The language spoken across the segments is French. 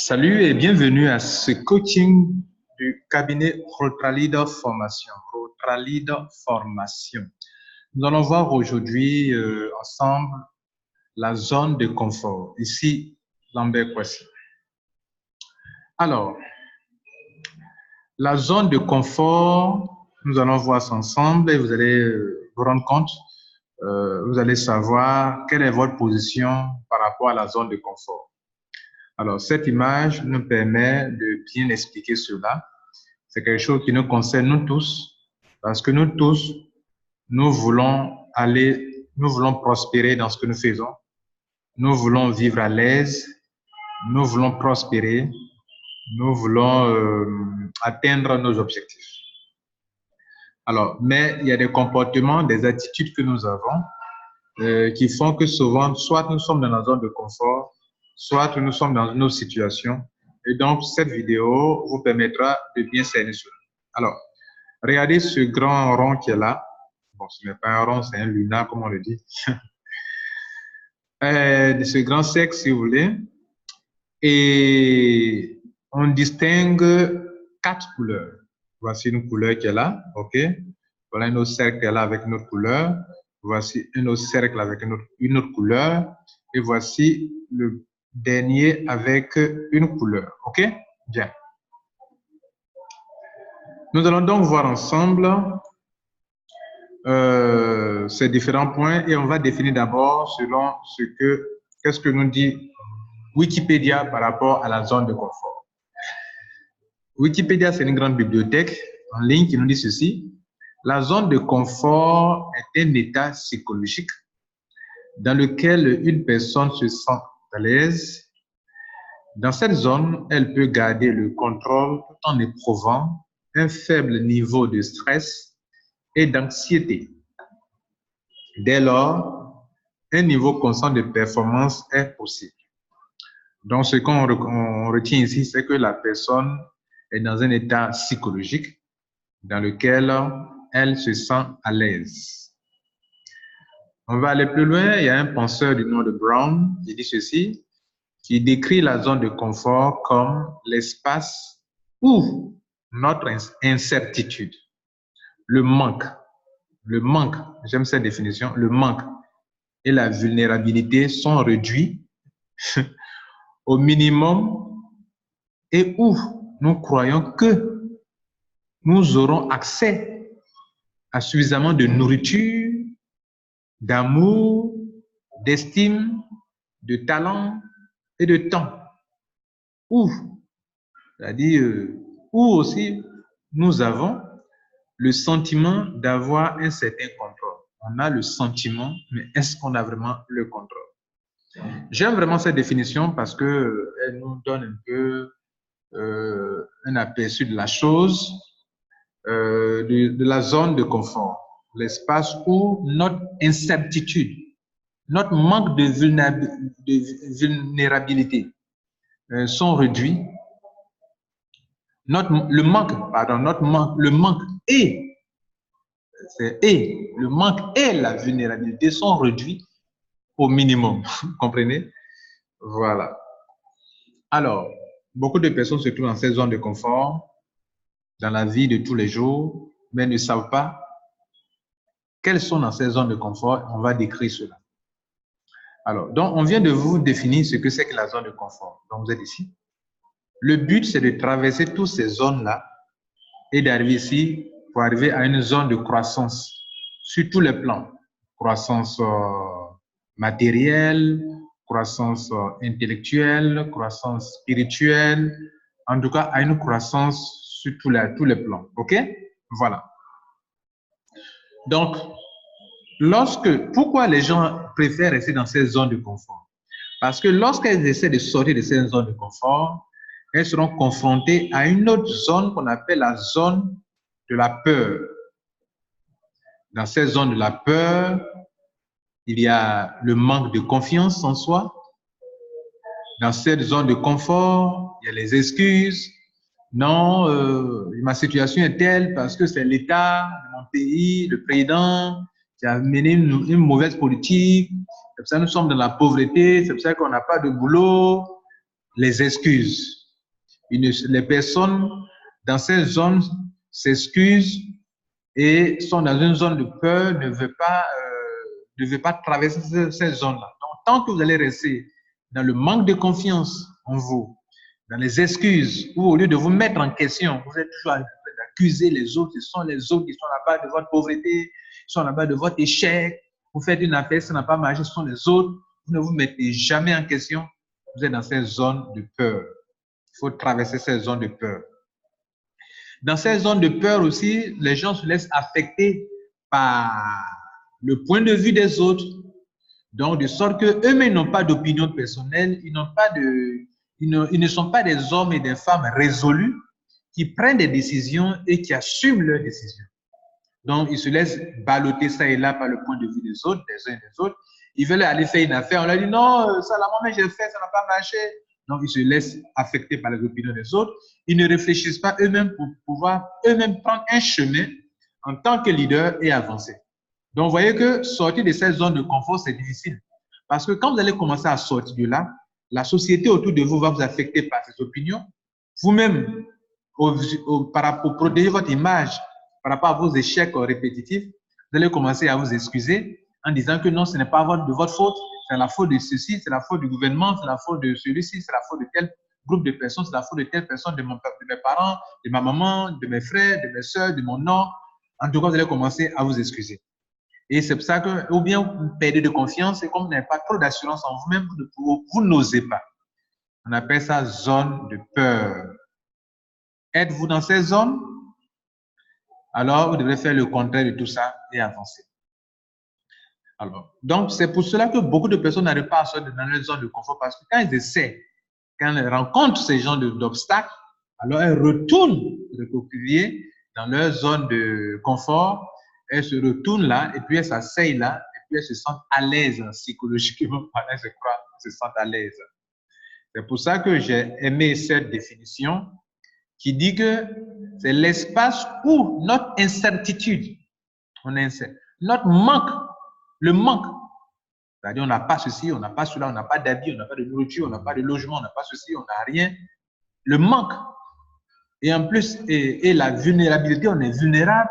Salut et bienvenue à ce coaching du cabinet Rotraleader Formation. Rotraleader Formation. Nous allons voir aujourd'hui ensemble la zone de confort. Ici, Lambert Kwasi. Alors, la zone de confort, nous allons voir ça ensemble et vous allez vous rendre compte, vous allez savoir quelle est votre position par rapport à la zone de confort. Alors, cette image nous permet de bien expliquer cela. C'est quelque chose qui nous concerne nous tous, parce que nous tous, nous voulons prospérer dans ce que nous faisons. Nous voulons vivre à l'aise, nous voulons prospérer, nous voulons atteindre nos objectifs. Alors, mais il y a des comportements, des attitudes que nous avons qui font que souvent, soit nous sommes dans la zone de confort, soit nous sommes dans une autre situation. Et donc, cette vidéo vous permettra de bien cerner cela. Alors, regardez ce grand rond qui est là. Bon, ce n'est pas un rond, c'est un lunar, comme on le dit. De ce grand cercle, si vous voulez. Et on distingue 4 couleurs. Voici une couleur qui est là, OK? Voilà un autre cercle qui est là avec une autre couleur. Voici un autre cercle avec une autre couleur. Et voici le dernier avec une couleur. OK? Bien. Nous allons donc voir ensemble ces différents points et on va définir d'abord selon qu'est-ce que nous dit Wikipédia par rapport à la zone de confort. Wikipédia, c'est une grande bibliothèque en ligne qui nous dit ceci. La zone de confort est un état psychologique dans lequel une personne se sent à l'aise. Dans cette zone, elle peut garder le contrôle tout en éprouvant un faible niveau de stress et d'anxiété. Dès lors, un niveau constant de performance est possible. Donc, ce qu'on retient ici, c'est que la personne est dans un état psychologique dans lequel elle se sent à l'aise. On va aller plus loin. Il y a un penseur du nom de Brown qui dit ceci, qui décrit la zone de confort comme l'espace où notre incertitude, le manque, j'aime cette définition, le manque et la vulnérabilité sont réduits au minimum et où nous croyons que nous aurons accès à suffisamment de nourriture, d'amour, d'estime, de talent et de temps. Où, c'est-à-dire où aussi nous avons le sentiment d'avoir un certain contrôle. On a le sentiment, mais est-ce qu'on a vraiment le contrôle? J'aime vraiment cette définition parce qu'elle nous donne un peu un aperçu de la chose, de la zone de confort, l'espace où notre incertitude, notre manque de vulnérabilité sont réduits. Le manque et la vulnérabilité sont réduits au minimum. Vous comprenez? Voilà. Alors, beaucoup de personnes se trouvent dans cette zone de confort dans la vie de tous les jours, mais ne savent pas quelles sont dans ces zones de confort. On va décrire cela. Alors, donc, on vient de vous définir ce que c'est que la zone de confort. Donc, vous êtes ici. Le but, c'est de traverser toutes ces zones-là et d'arriver ici pour arriver à une zone de croissance sur tous les plans. Croissance matérielle, croissance intellectuelle, croissance spirituelle, en tout cas à une croissance sur tous les plans. OK? Voilà. Donc, pourquoi les gens préfèrent rester dans ces zones de confort? Parce que lorsqu'elles essaient de sortir de ces zones de confort, elles seront confrontées à une autre zone qu'on appelle la zone de la peur. Dans cette zone de la peur, il y a le manque de confiance en soi. Dans cette zone de confort, il y a les excuses. Non, ma situation est telle parce que c'est l'État de mon pays, le président, qui a mené une mauvaise politique. C'est pour ça que nous sommes dans la pauvreté, c'est pour ça qu'on n'a pas de boulot. les excuses. Les personnes dans ces zones s'excusent et sont dans une zone de peur, ne veulent pas traverser ces zones-là. Donc, tant que vous allez rester dans le manque de confiance en vous, dans les excuses, ou au lieu de vous mettre en question, vous êtes toujours en train d'accuser les autres, ce sont les autres qui sont là-bas de votre pauvreté, qui sont là-bas de votre échec, vous faites une affaire, ça n'a pas marché, ce sont les autres, vous ne vous mettez jamais en question, vous êtes dans ces zones de peur. Il faut traverser ces zones de peur. Dans ces zones de peur aussi, les gens se laissent affecter par le point de vue des autres. Donc, de sorte qu'eux-mêmes n'ont pas d'opinion personnelle, ils ne sont pas des hommes et des femmes résolus qui prennent des décisions et qui assument leurs décisions. Donc, ils se laissent balloter ça et là par le point de vue des autres, des uns et des autres. Ils veulent aller faire une affaire, on leur dit non, ça là, moi j'ai fait, ça n'a pas marché. Donc, ils se laissent affecter par les opinions des autres. Ils ne réfléchissent pas eux-mêmes pour pouvoir eux-mêmes prendre un chemin en tant que leader et avancer. Donc, vous voyez que sortir de cette zone de confort, c'est difficile. Parce que quand vous allez commencer à sortir de là, la société autour de vous va vous affecter par ses opinions. Vous-même, pour protéger votre image par rapport à vos échecs répétitifs, vous allez commencer à vous excuser en disant que non, ce n'est pas de votre faute, c'est la faute de ceci, c'est la faute du gouvernement, c'est la faute de celui-ci, c'est la faute de tel groupe de personnes, c'est la faute de telle personne, de mes parents, de ma maman, de mes frères, de mes soeurs, de mon nom. En tout cas, vous allez commencer à vous excuser. Et c'est pour ça que, ou bien vous perdez de confiance et comme vous n'avez pas trop d'assurance en vous-même, vous n'osez pas. On appelle ça zone de peur. Êtes-vous dans ces zones? Alors, vous devrez faire le contraire de tout ça et avancer. Alors, donc, c'est pour cela que beaucoup de personnes n'arrivent pas à sortir dans leur zone de confort parce que quand elles essaient, quand elles rencontrent ces genres d'obstacles, alors elles retournent recouvrir dans leur zone de confort, elles se retournent là et puis elles s'asseyent là et puis elles se sentent à l'aise psychologiquement, je crois, elles se sentent à l'aise. C'est pour ça que j'ai aimé cette définition qui dit que c'est l'espace où notre incertitude, notre manque, le manque, c'est-à-dire on n'a pas ceci, on n'a pas cela, on n'a pas d'habits, on n'a pas de nourriture, on n'a pas de logement, on n'a pas ceci, on n'a rien. Le manque, et en plus, et la vulnérabilité, on est vulnérable,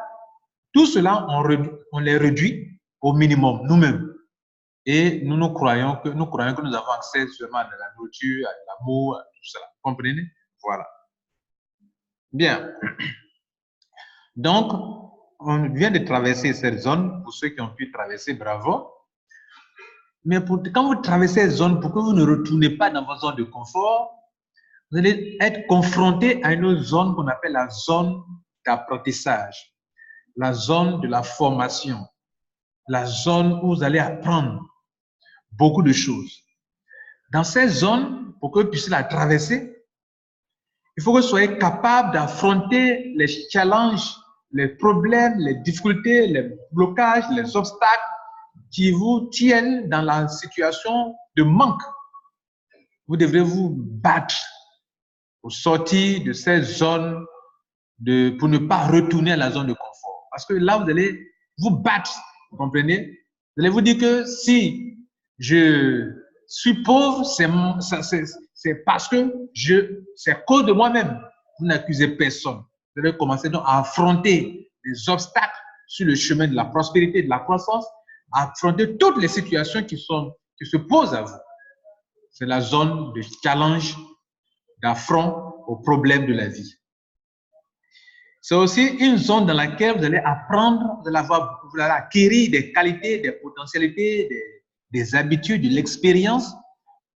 tout cela, on les réduit au minimum nous-mêmes. Et nous croyons que nous avons accès seulement à la nourriture, à l'amour, à tout cela. Vous comprenez? Voilà. Bien. Donc, on vient de traverser cette zone. Pour ceux qui ont pu traverser, bravo. Mais quand vous traversez cette zone, pour que vous ne retournez pas dans votre zone de confort, vous allez être confronté à une autre zone qu'on appelle la zone d'apprentissage, la zone de la formation, la zone où vous allez apprendre beaucoup de choses. Dans cette zone, pour que vous puissiez la traverser, il faut que vous soyez capable d'affronter les challenges, les problèmes, les difficultés, les blocages, les obstacles qui vous tiennent dans la situation de manque. Vous devrez vous battre pour sortir de cette zone, pour ne pas retourner à la zone de confort. Parce que là, vous allez vous battre, vous comprenez? Vous allez vous dire que si je suis pauvre, c'est parce que c'est à cause de moi-même. Vous n'accusez personne. Vous allez commencer donc à affronter les obstacles sur le chemin de la prospérité, de la croissance, à affronter toutes les situations qui se posent à vous. C'est la zone de challenge, d'affront aux problèmes de la vie. C'est aussi une zone dans laquelle vous allez apprendre, vous allez acquérir des qualités, des potentialités, des habitudes, de l'expérience,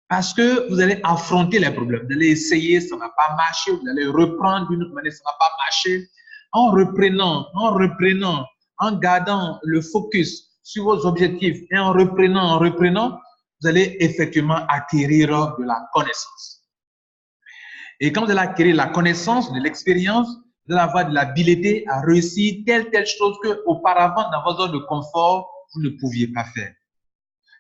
parce que vous allez affronter les problèmes. Vous allez essayer, ça n'a pas marché, vous allez reprendre d'une autre manière, ça n'a pas marché. En reprenant, en gardant le focus sur vos objectifs et en reprenant, vous allez effectivement acquérir de la connaissance. Et quand vous allez acquérir la connaissance, de l'expérience, vous allez avoir de l'habileté à réussir telle chose qu'auparavant, dans votre zone de confort, vous ne pouviez pas faire.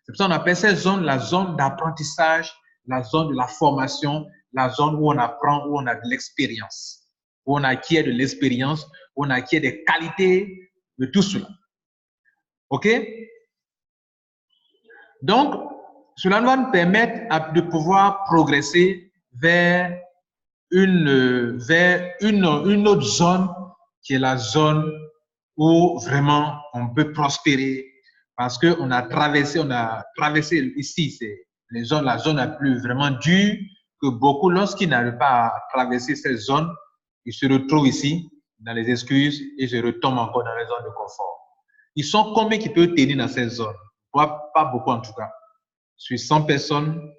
C'est pour ça qu'on appelle cette zone la zone d'apprentissage, la zone de la formation, la zone où on apprend, où on a de l'expérience, où on acquiert de l'expérience, où on acquiert des qualités, de tout cela. OK? Donc, cela va nous permettre de pouvoir progresser vers une autre zone qui est la zone où vraiment on peut prospérer parce qu'on a traversé ici, c'est la zone la plus vraiment dure que beaucoup, lorsqu'ils n'arrivent pas à traverser cette zone, ils se retrouvent ici dans les excuses et se retombent encore dans les zones de confort. Ils sont combien qui peuvent tenir dans cette zone? Pas beaucoup en tout cas. Sur 100 personnes,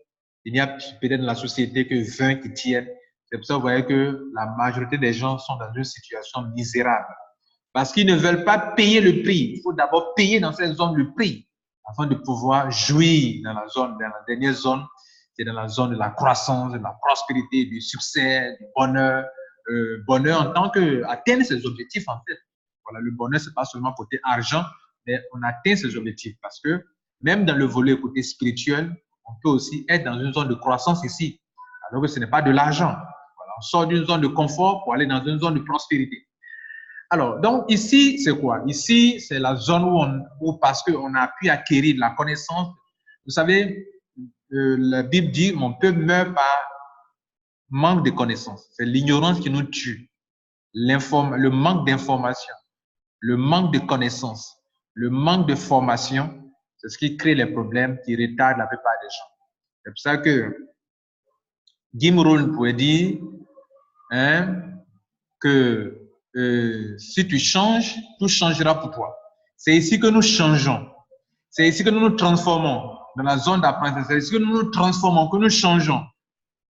il n'y a peut-être dans la société que 20 qui tiennent. C'est pour ça que vous voyez que la majorité des gens sont dans une situation misérable. Parce qu'ils ne veulent pas payer le prix. Il faut d'abord payer dans cette zone le prix afin de pouvoir jouir dans la dernière zone, c'est dans la zone de la croissance, de la prospérité, du succès, du bonheur. Bonheur en tant qu'atteindre ses objectifs en fait. Voilà, le bonheur, c'est pas seulement côté argent, mais on atteint ses objectifs parce que même dans le volet côté spirituel, on peut aussi être dans une zone de croissance ici, alors que ce n'est pas de l'argent. Voilà, on sort d'une zone de confort pour aller dans une zone de prospérité. Alors, donc ici, c'est quoi? Ici, c'est la zone où parce qu'on a pu acquérir de la connaissance. Vous savez, la Bible dit, mon peuple meurt par manque de connaissances. C'est l'ignorance qui nous tue. Le manque d'information, le manque de connaissances, le manque de formation, c'est ce qui crée les problèmes, qui retardent la plupart des gens. C'est pour ça que Jim Rohn pourrait dire que si tu changes, tout changera pour toi. C'est ici que nous changeons. C'est ici que nous nous transformons dans la zone d'apprentissage. C'est ici que nous nous transformons, que nous changeons.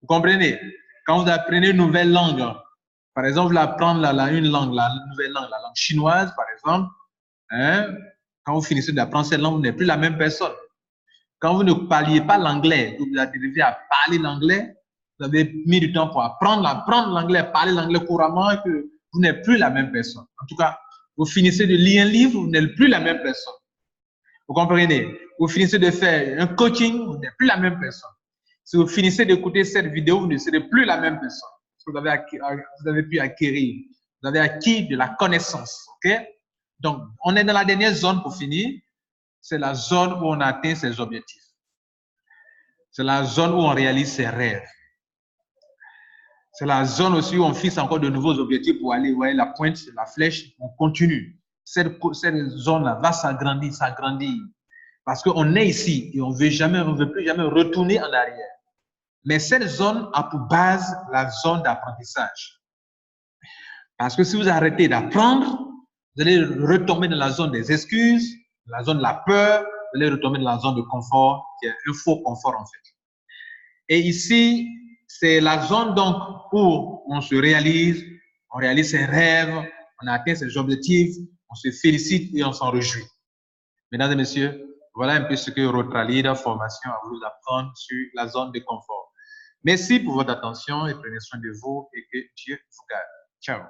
Vous comprenez? Quand vous apprenez une nouvelle langue, par exemple, vous apprenez une langue, la nouvelle langue, la langue chinoise, par exemple, quand vous finissez d'apprendre cette langue, vous n'êtes plus la même personne. Quand vous ne parliez pas l'anglais, vous arrivez à parler l'anglais, vous avez mis du temps pour apprendre l'anglais, parler l'anglais couramment, et que vous n'êtes plus la même personne. En tout cas, vous finissez de lire un livre, vous n'êtes plus la même personne. Vous comprenez? Vous finissez de faire un coaching, vous n'êtes plus la même personne. Si vous finissez d'écouter cette vidéo, vous ne serez plus la même personne. Parce que vous avez pu acquérir, vous avez acquis de la connaissance. OK? Donc, on est dans la dernière zone pour finir. C'est la zone où on atteint ses objectifs. C'est la zone où on réalise ses rêves. C'est la zone aussi où on fixe encore de nouveaux objectifs pour aller, vous voyez la pointe, la flèche, on continue. Cette zone-là va s'agrandir, s'agrandir. Parce qu'on est ici et on ne veut plus jamais retourner en arrière. Mais cette zone a pour base la zone d'apprentissage. Parce que si vous arrêtez d'apprendre, vous allez retomber dans la zone des excuses, la zone de la peur, vous allez retomber dans la zone de confort, qui est un faux confort en fait. Et ici, c'est la zone donc où on se réalise, on réalise ses rêves, on atteint ses objectifs, on se félicite et on s'en réjouit. Mesdames et messieurs, voilà un peu ce que Rotralida Formation a voulu apprendre sur la zone de confort. Merci pour votre attention et prenez soin de vous et que Dieu vous garde. Ciao.